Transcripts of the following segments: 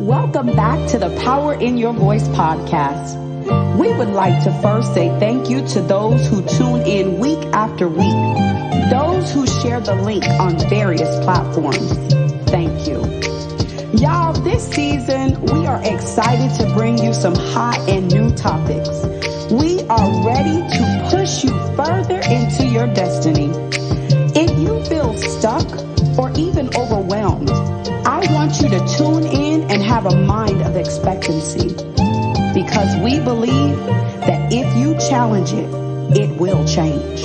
Welcome back to the Power in Your Voice podcast. We would like to first say thank you to those who tune in week after week, those who share the link on various platforms. Thank you. Y'all, this season, we are excited to bring you some hot and new topics. We are ready to push you further into your destiny. If you feel stuck or even overwhelmed, I want you to tune in and have a mind of expectancy, because we believe that if you challenge it, it will change.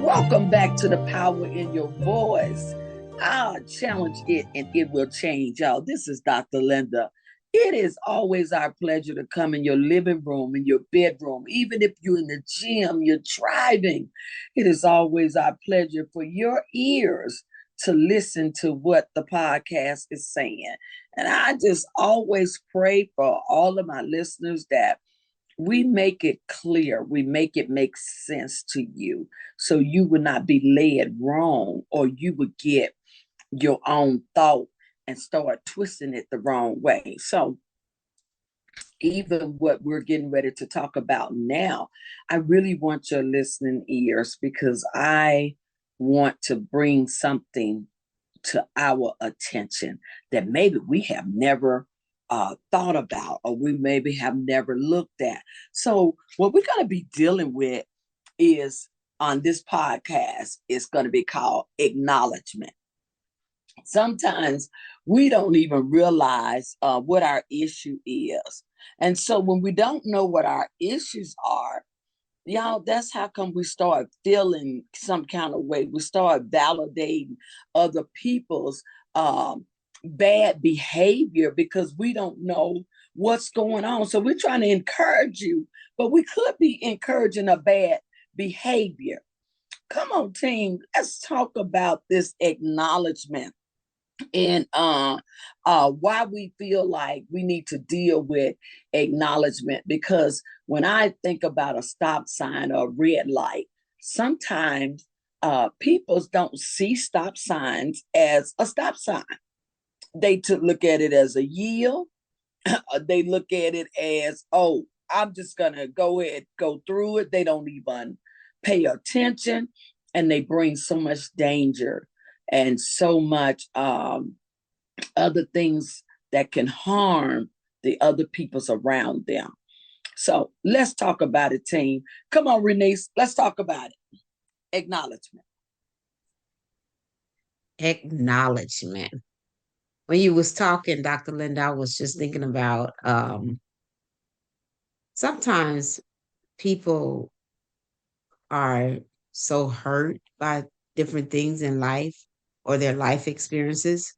Welcome back to the Power in Your Voice. I'll challenge it and it will change, y'all. This is Dr. Linda. It is always our pleasure to come in your living room, in your bedroom, even if you're in the gym, you're driving. It is always our pleasure for your ears to listen to what the podcast is saying. And I just always pray for all of my listeners that we make it clear, we make it make sense to you, so you would not be led wrong, or you would get your own thought and start twisting it the wrong way. So even what we're getting ready to talk about now, I really want your listening ears, because I want to bring something to our attention that maybe we have never thought about, or we maybe have never looked at. So what we're going to be dealing with is, on this podcast, it's going to be called acknowledgement. Sometimes we don't even realize what our issue is. And so when we don't know what our issues are, y'all, that's how come we start feeling some kind of way. We start validating other people's bad behavior because we don't know what's going on. So we're trying to encourage you, but we could be encouraging a bad behavior. Come on, team, let's talk about this acknowledgement and why we feel like we need to deal with acknowledgement. Because when I think about a stop sign or a red light, sometimes people don't see stop signs as a stop sign. They look at it as a yield. They look at it as, oh, I'm just gonna go ahead, go through it. They don't even pay attention, and they bring so much danger and so much other things that can harm the other peoples around them. So let's talk about it, team. Come on, Renese, let's talk about it. Acknowledgement. Acknowledgement. When you was talking, Dr. Linda, I was just thinking about sometimes people are so hurt by different things in life or their life experiences,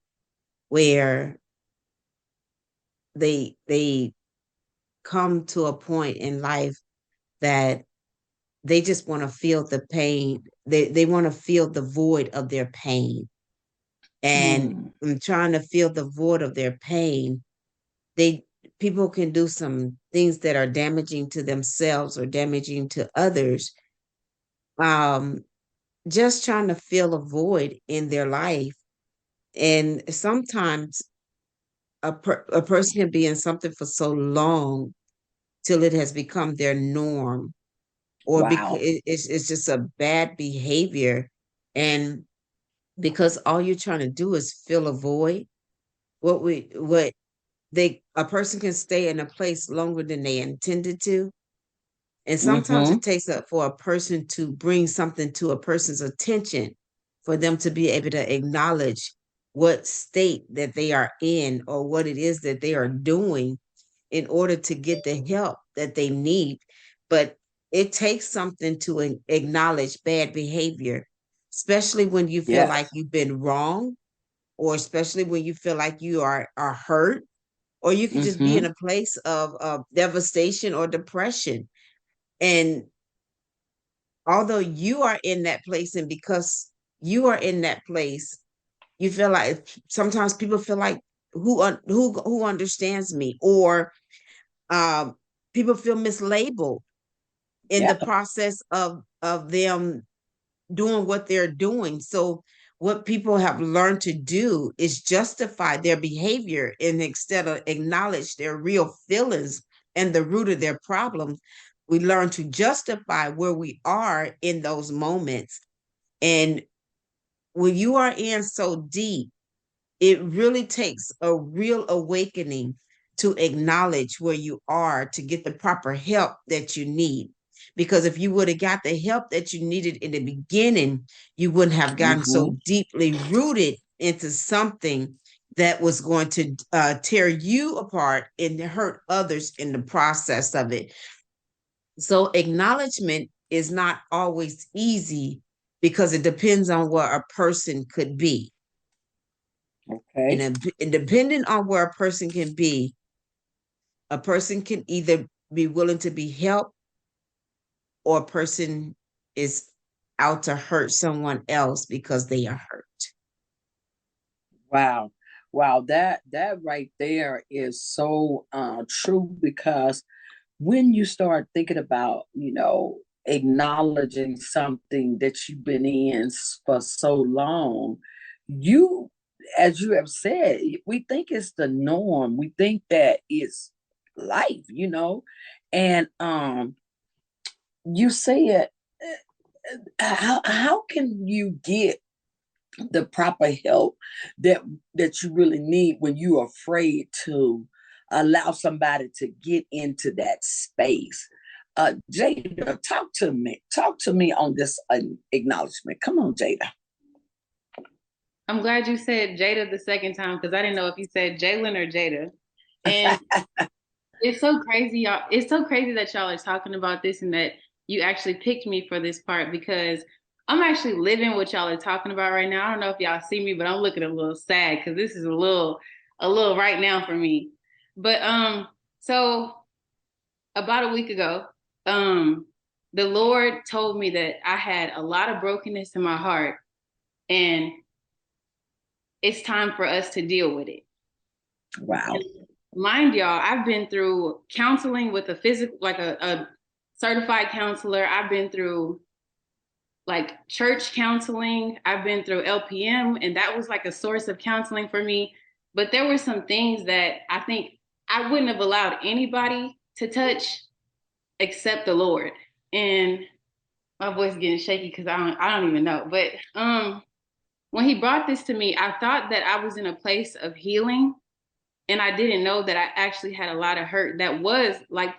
where they come to a point in life that they just want to feel the pain. They want to feel the void of their pain. And in trying to feel the void of their pain, people can do some things that are damaging to themselves or damaging to others, just trying to fill a void in their life. And sometimes a person can be in something for so long till it has become their norm, or because Wow. it's just a bad behavior. And because all you're trying to do is fill a void, what a person can stay in a place longer than they intended to. And sometimes it takes up for a person to bring something to a person's attention for them to be able to acknowledge what state that they are in, or what it is that they are doing, in order to get the help that they need. But it takes something to acknowledge bad behavior, especially when you feel like you've been wrong, or especially when you feel like you are hurt, or you could just be in a place of devastation or depression. And although you are in that place, and because you are in that place, you feel like sometimes people feel like, who understands me, or people feel mislabeled in the process of them doing what they're doing. So what people have learned to do is justify their behavior and instead of acknowledge their real feelings and the root of their problems. We learn to justify where we are in those moments. And when you are in so deep, it really takes a real awakening to acknowledge where you are to get the proper help that you need. Because if you would have got the help that you needed in the beginning, you wouldn't have gotten so deeply rooted into something that was going to tear you apart and hurt others in the process of it. So acknowledgement is not always easy because it depends on where a person could be. Okay. And depending on where a person can be, a person can either be willing to be helped or a person is out to hurt someone else because they are hurt. Wow. Wow, that right there is so true, because when you start thinking about, acknowledging something that you've been in for so long, you, as you have said, we think it's the norm. We think that it's life, and you said, how can you get the proper help that you really need when you're afraid to allow somebody to get into that space? Jada, talk to me on this acknowledgement. Come on, Jada. I'm glad you said Jada the second time, because I didn't know if you said Jalen or Jada. And it's so crazy, y'all. It's so crazy that y'all are talking about this and that you actually picked me for this part, because I'm actually living what y'all are talking about right now. I don't know if y'all see me, but I'm looking a little sad because this is a little right now for me. But so about a week ago, the Lord told me that I had a lot of brokenness in my heart, and it's time for us to deal with it. Wow. And mind y'all, I've been through counseling with a certified counselor. I've been through like church counseling. I've been through LPM, and that was like a source of counseling for me. But there were some things that I think I wouldn't have allowed anybody to touch except the Lord. And my voice is getting shaky because I don't even know. But when he brought this to me, I thought that I was in a place of healing, and I didn't know that I actually had a lot of hurt that was like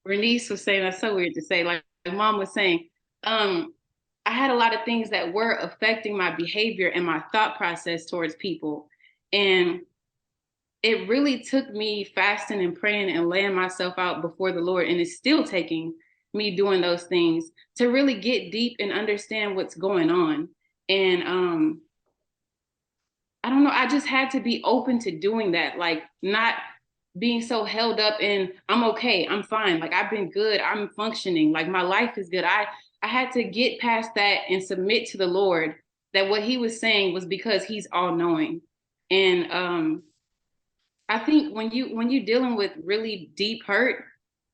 Bernice was saying. That's so weird to say. Like Mom was saying, I had a lot of things that were affecting my behavior and my thought process towards people. And it really took me fasting and praying and laying myself out before the Lord. And it's still taking me doing those things to really get deep and understand what's going on. And I don't know, I just had to be open to doing that, like not being so held up in I'm okay, I'm fine, like I've been good, I'm functioning, like my life is good. I had to get past that and submit to the Lord that what he was saying was because he's all knowing. And I think when you dealing with really deep hurt,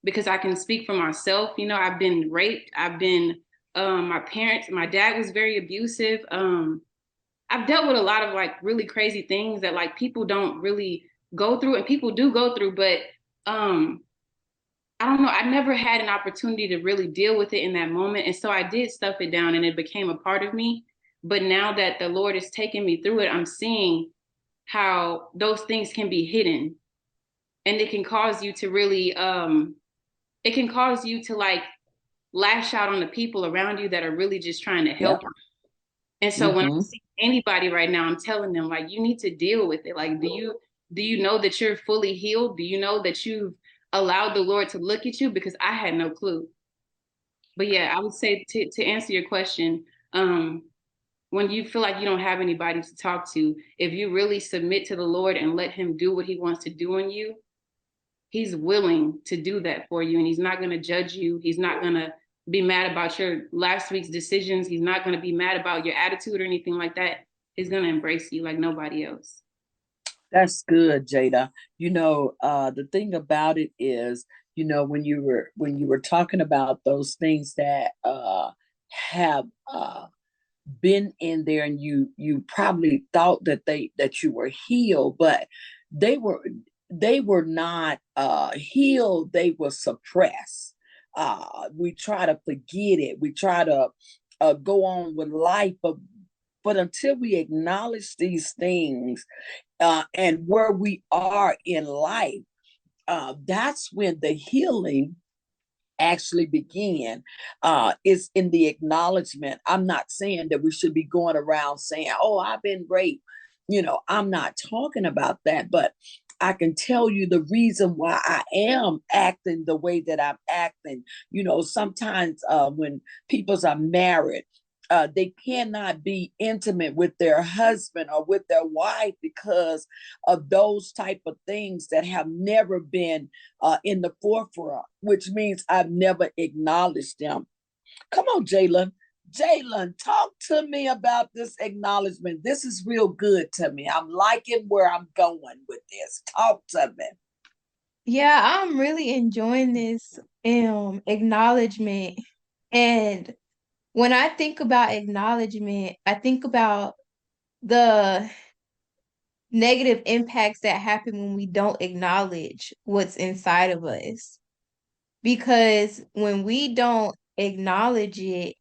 because I can speak for myself, I've been raped, I've been my dad was very abusive. I've dealt with a lot of like really crazy things that like people don't really go through, and people do go through, but I don't know, I never had an opportunity to really deal with it in that moment. And so I did stuff it down and it became a part of me. But now that the Lord is taking me through it, I'm seeing how those things can be hidden, and it can cause you to really it can cause you to like lash out on the people around you that are really just trying to help you. And so when I see anybody right now, I'm telling them, like, you need to deal with it. Like, do you know that you're fully healed? Do you know that you've allowed the Lord to look at you? Because I had no clue. But yeah, I would say to answer your question, when you feel like you don't have anybody to talk to, if you really submit to the Lord and let him do what he wants to do in you, he's willing to do that for you. And he's not going to judge you. He's not going to be mad about your last week's decisions. He's not going to be mad about your attitude or anything like that. He's going to embrace you like nobody else. That's good, Jada. The thing about it is, when you were talking about those things that have been in there and you probably thought that you were healed, but they were they were not healed, they were suppressed. We try to forget it, we try to go on with life, but until we acknowledge these things and where we are in life, that's when the healing actually begin. Is in the acknowledgement. I'm not saying that we should be going around saying, oh, I've been raped. I'm not talking about that, but I can tell you the reason why I am acting the way that I'm acting. Sometimes when peoples are married, they cannot be intimate with their husband or with their wife because of those type of things that have never been in the forefront, which means I've never acknowledged them. Come on, Jalen. Jalen, talk to me about this acknowledgement. This is real good to me. I'm liking where I'm going with this. Talk to me. Yeah, I'm really enjoying this acknowledgement. And when I think about acknowledgement, I think about the negative impacts that happen when we don't acknowledge what's inside of us. Because when we don't acknowledge it,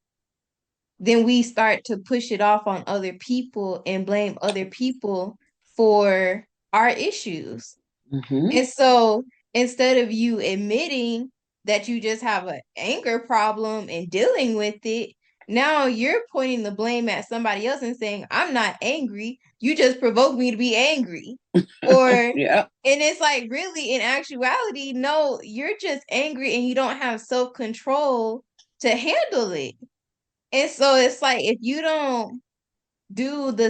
then we start to push it off on other people and blame other people for our issues. Mm-hmm. And so instead of you admitting that you just have an anger problem and dealing with it, now you're pointing the blame at somebody else and saying, I'm not angry. You just provoked me to be angry. Or, Yeah. and it's like, really, in actuality, no, you're just angry and you don't have self-control to handle it. And so it's like, if you don't do the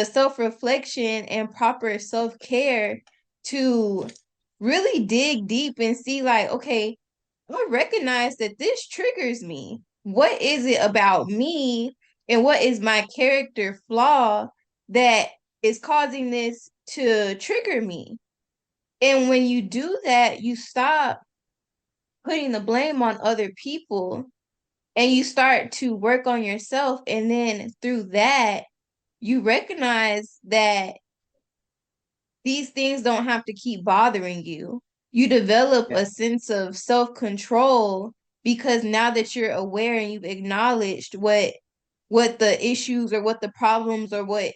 self-reflection and proper self-care to really dig deep and see, like, okay, I recognize that this triggers me. What is it about me and what is my character flaw that is causing this to trigger me? And when you do that, you stop putting the blame on other people and you start to work on yourself. And then through that, you recognize that these things don't have to keep bothering you. You develop Yeah. a sense of self-control because now that you're aware and you've acknowledged what the issues or what the problems or what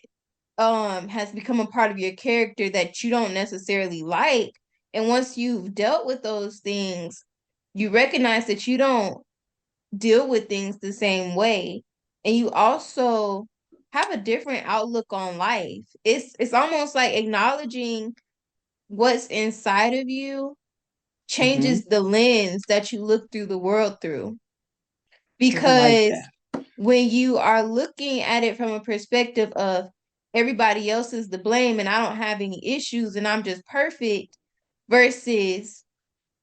has become a part of your character that you don't necessarily like. And once you've dealt with those things, you recognize that you don't deal with things the same way, and you also have a different outlook on life. It's almost like acknowledging what's inside of you Mm-hmm. changes the lens that you look through the world through, I like because that. when you are looking at it from a perspective of everybody else is the blame and I don't have any issues and I'm just perfect, versus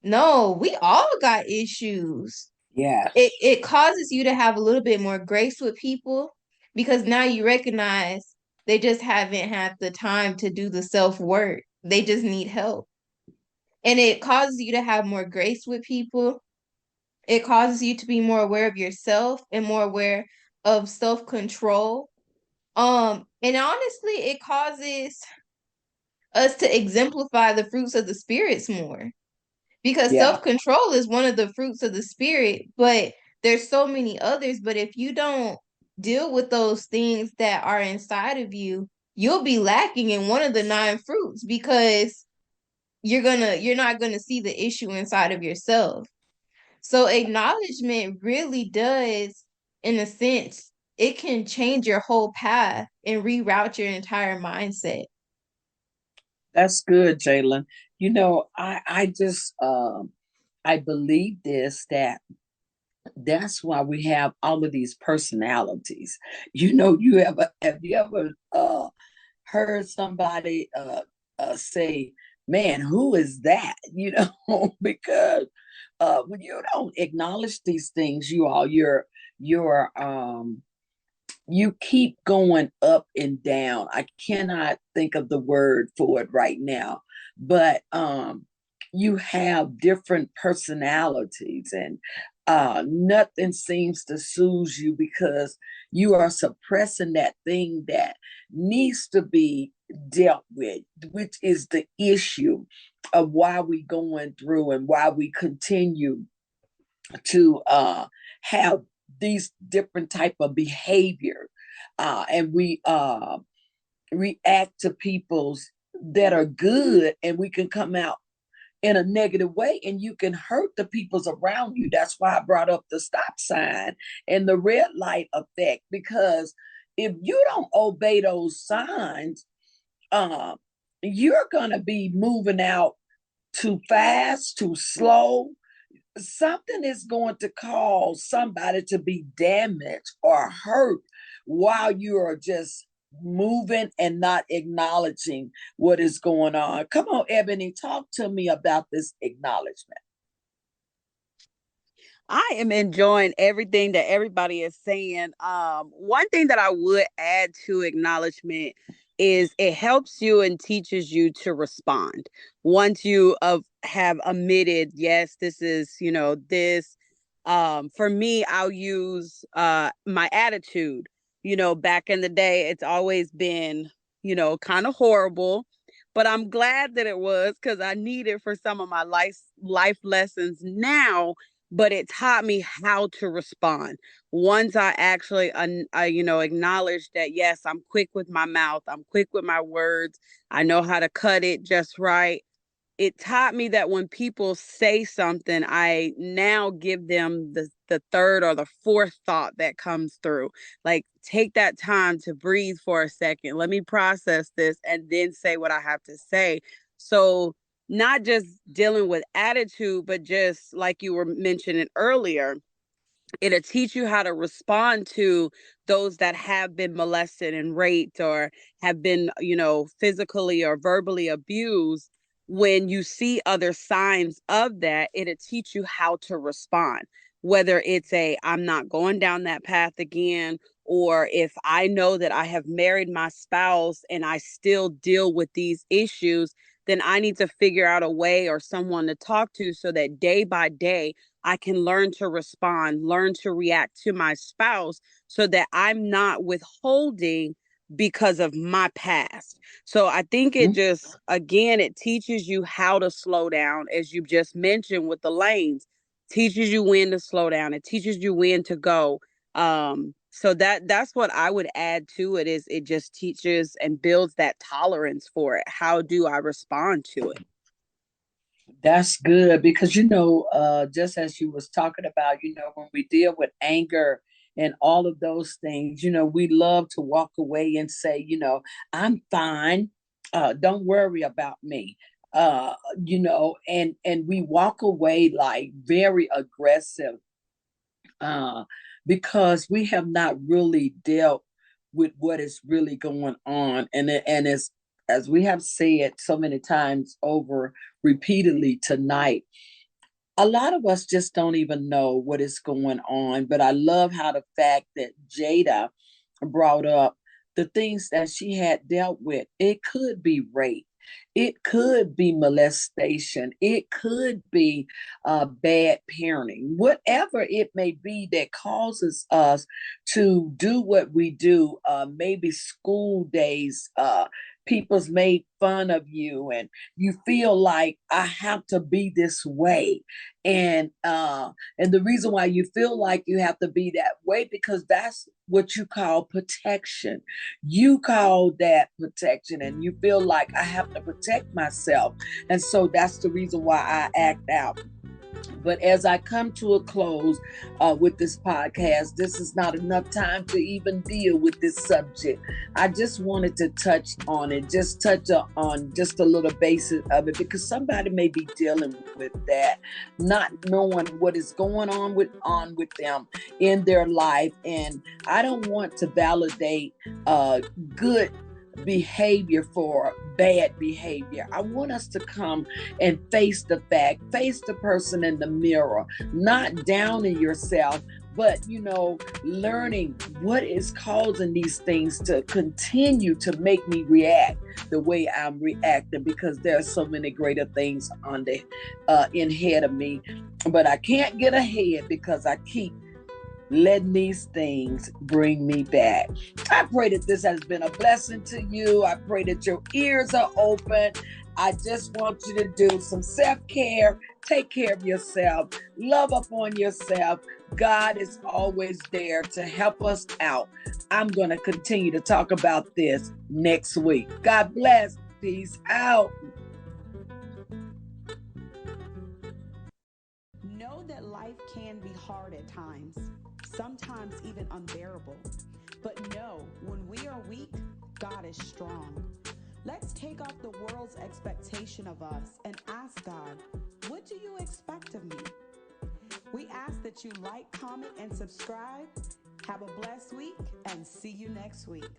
no, we all got issues. Yes. It causes you to have a little bit more grace with people because now you recognize they just haven't had the time to do the self-work. They just need help. And it causes you to have more grace with people. It causes you to be more aware of yourself and more aware of self-control. And honestly, it causes us to exemplify the fruits of the spirits more, because Yeah. self-control is one of the fruits of the spirit, but there's so many others. But if you don't deal with those things that are inside of you, you'll be lacking in one of the 9 fruits, because you're not gonna see the issue inside of yourself. So acknowledgement really does, in a sense, it can change your whole path and reroute your entire mindset. That's good, Jalen. I just I believe this, that that's why we have all of these personalities. Have you ever heard somebody say, "Man, who is that?" Because when you don't acknowledge these things, you're you keep going up and down. I cannot think of the word for it right now, but you have different personalities, and Nothing seems to soothe you because you are suppressing that thing that needs to be dealt with, which is the issue of why we going through and why we continue to have these different type of behavior, and we react to people's that are good, and we can come out in a negative way, and you can hurt the peoples around you. That's why I brought up the stop sign and the red light effect, because if you don't obey those signs, you're gonna be moving out too fast, too slow. Something is going to cause somebody to be damaged or hurt while you are just moving and not acknowledging what is going on. Come on, Ebony, talk to me about this acknowledgement. I am enjoying everything that everybody is saying. One thing that I would add to acknowledgement is it helps you and teaches you to respond. Once you have admitted, yes, this is, this. For me, I'll use my attitude. Back in the day, it's always been, kind of horrible. But I'm glad that it was, because I need it for some of my life lessons now. But it taught me how to respond. Once I actually, acknowledged that, yes, I'm quick with my mouth, I'm quick with my words, I know how to cut it just right. It taught me that when people say something, I now give them the third or the fourth thought that comes through. Like, take that time to breathe for a second. Let me process this and then say what I have to say. So not just dealing with attitude, but just like you were mentioning earlier, it'll teach you how to respond to those that have been molested and raped or have been, physically or verbally abused. When you see other signs of that, it'll teach you how to respond. Whether it's I'm not going down that path again, or if I know that I have married my spouse and I still deal with these issues, then I need to figure out a way or someone to talk to so that day by day I can learn to respond, learn to react to my spouse so that I'm not withholding because of my past. So I think it just, again, it teaches you how to slow down, as you just mentioned with the lanes, teaches you when to slow down. It teaches you when to go. So that's what I would add to it, is it just teaches and builds that tolerance for it. How do I respond to it? That's good, because just as you was talking about, when we deal with anger and all of those things, we love to walk away and say, I'm fine. Don't worry about me. And we walk away like very aggressive, because we have not really dealt with what is really going on. And as we have said so many times over repeatedly tonight, a lot of us just don't even know what is going on. But I love how the fact that Jada brought up the things that she had dealt with. It could be rape. It could be molestation. It could be bad parenting. Whatever it may be that causes us to do what we do, maybe school days, people's made fun of you and you feel like I have to be this way. And the reason why you feel like you have to be that way, because that's what you call protection. You call that protection, and you feel like I have to protect myself. And so that's the reason why I act out. But as I come to a close with this podcast, this is not enough time to even deal with this subject. I just wanted to touch on it, just touch on just a little basis of it, because somebody may be dealing with that, not knowing what is going on with them in their life. And I don't want to validate good behavior for bad behavior. I want us to come and face the fact, face the person in the mirror, not downing yourself, But, learning what is causing these things to continue to make me react the way I'm reacting, because there are so many greater things in ahead of me. But I can't get ahead because I keep letting these things bring me back. I pray that this has been a blessing to you. I pray that your ears are open. I just want you to do some self-care. Take care of yourself. Love upon yourself. God is always there to help us out. I'm going to continue to talk about this next week. God bless. Peace out. Know that life can be hard at times, sometimes even unbearable. But know, when we are weak, God is strong. Let's take off the world's expectation of us and ask God, what do you expect of me? We ask that you like, comment, and subscribe. Have a blessed week and see you next week.